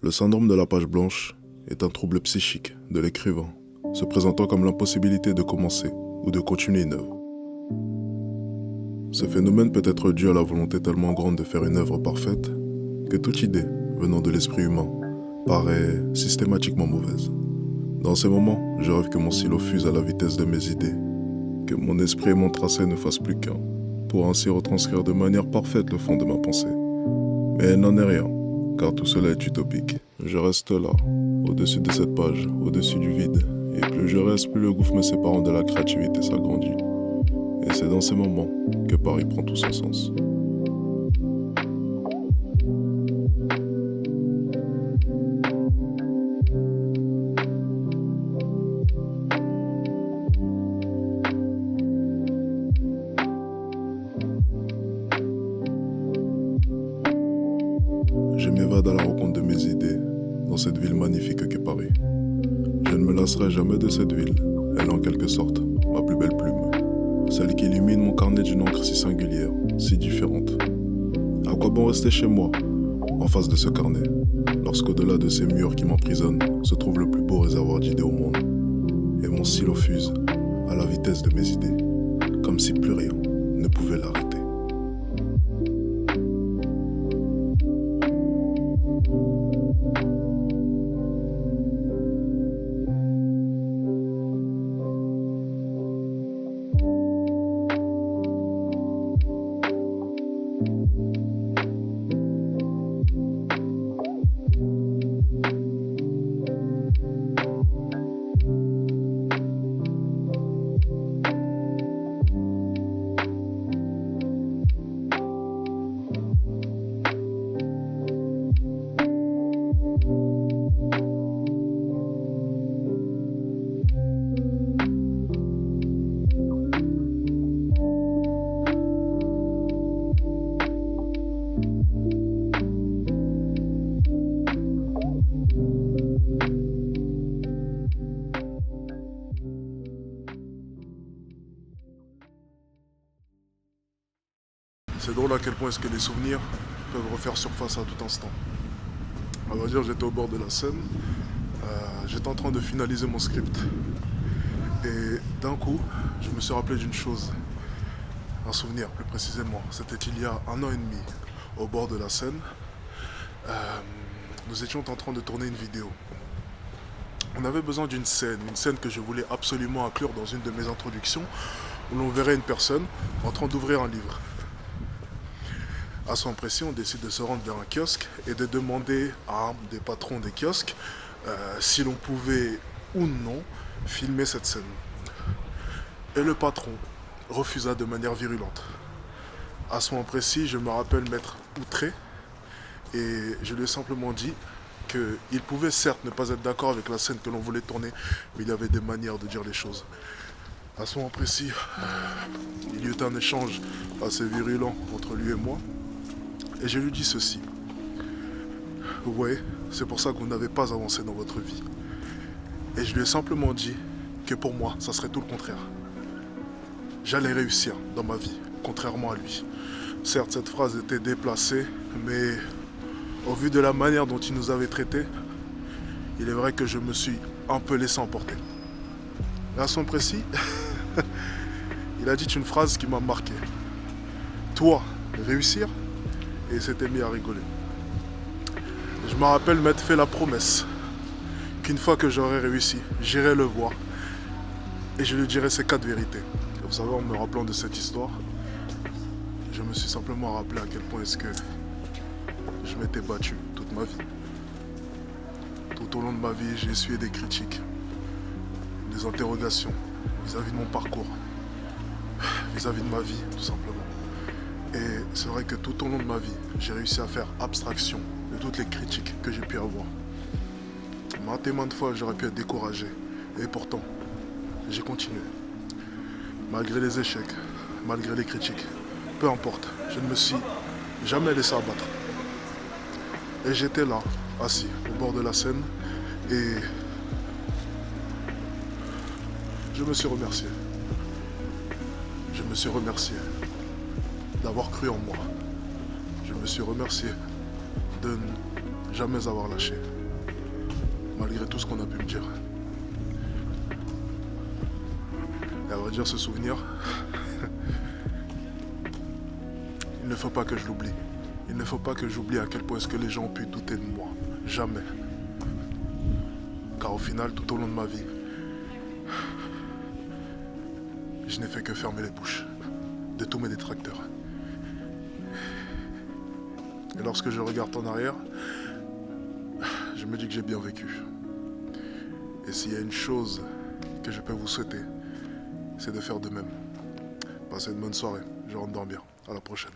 Le syndrome de la page blanche est un trouble psychique de l'écrivain, se présentant comme l'impossibilité de commencer ou de continuer une œuvre. Ce phénomène peut être dû à la volonté tellement grande de faire une œuvre parfaite que toute idée venant de l'esprit humain paraît systématiquement mauvaise. Dans ces moments, je rêve que mon stylo fuse à la vitesse de mes idées, que mon esprit et mon tracé ne fassent plus qu'un, pour ainsi retranscrire de manière parfaite le fond de ma pensée. Mais elle n'en est rien, car tout cela est utopique. Je reste là, au-dessus de cette page, au-dessus du vide, et plus je reste, plus le gouffre me séparant de la créativité s'agrandit. Et c'est dans ces moments que Paris prend tout son sens. Je m'évade à la rencontre de mes idées, dans cette ville magnifique qu'est Paris. Je ne me lasserai jamais de cette ville, elle est en quelque sorte ma plus belle plume, celle qui illumine mon carnet d'une encre si singulière, si différente. À quoi bon rester chez moi, en face de ce carnet, lorsqu'au-delà de ces murs qui m'emprisonnent se trouve le plus beau réservoir d'idées au monde, et mon stylo fuse à la vitesse de mes idées, comme si plus rien ne pouvait l'arrêter. C'est drôle à quel point est-ce que les souvenirs peuvent refaire surface à tout instant. À vrai dire, j'étais au bord de la Seine, j'étais en train de finaliser mon script. Et d'un coup, je me suis rappelé d'une chose, un souvenir plus précisément. C'était il y a 1 an et demi, au bord de la Seine. Nous étions en train de tourner une vidéo. On avait besoin d'une scène que je voulais absolument inclure dans une de mes introductions, où l'on verrait une personne en train d'ouvrir un livre. À son précis, on décide de se rendre vers un kiosque et de demander à un des patrons des kiosques si l'on pouvait ou non filmer cette scène. Et le patron refusa de manière virulente. À ce moment précis, je me rappelle m'être outré et je lui ai simplement dit qu'il pouvait certes ne pas être d'accord avec la scène que l'on voulait tourner, mais il y avait des manières de dire les choses. À ce moment précis, il y eut un échange assez virulent entre lui et moi. Et je lui dis ceci. Vous voyez, c'est pour ça que vous n'avez pas avancé dans votre vie. Et je lui ai simplement dit que pour moi, ça serait tout le contraire. J'allais réussir dans ma vie, contrairement à lui. Certes, cette phrase était déplacée, mais au vu de la manière dont il nous avait traités, il est vrai que je me suis un peu laissé emporter. Et à son précis, il a dit une phrase qui m'a marqué. Toi, réussir ? Et il s'était mis à rigoler. Je me rappelle m'être fait la promesse qu'une fois que j'aurai réussi, j'irai le voir et je lui dirai ces 4 vérités. Et vous savez, en me rappelant de cette histoire, je me suis simplement rappelé à quel point est-ce que je m'étais battu toute ma vie. Tout au long de ma vie, j'ai essuyé des critiques, des interrogations vis-à-vis de mon parcours, vis-à-vis de ma vie, tout simplement. Et c'est vrai que tout au long de ma vie, j'ai réussi à faire abstraction de toutes les critiques que j'ai pu avoir. Maintes et maintes fois, j'aurais pu être découragé. Et pourtant, j'ai continué. Malgré les échecs, malgré les critiques, peu importe, je ne me suis jamais laissé abattre. Et j'étais là, assis, au bord de la Seine, et je me suis remercié. Je me suis remercié d'avoir cru en moi. Je me suis remercié de jamais avoir lâché, malgré tout ce qu'on a pu me dire. Et à vrai dire, ce souvenir, il ne faut pas que je l'oublie. Il ne faut pas que j'oublie à quel point est-ce que les gens ont pu douter de moi. Jamais. Car au final, tout au long de ma vie, je n'ai fait que fermer les bouches de tous mes détracteurs. Et lorsque je regarde en arrière, je me dis que j'ai bien vécu. Et s'il y a une chose que je peux vous souhaiter, c'est de faire de même. Passez une bonne soirée, je rentre dormir. À la prochaine.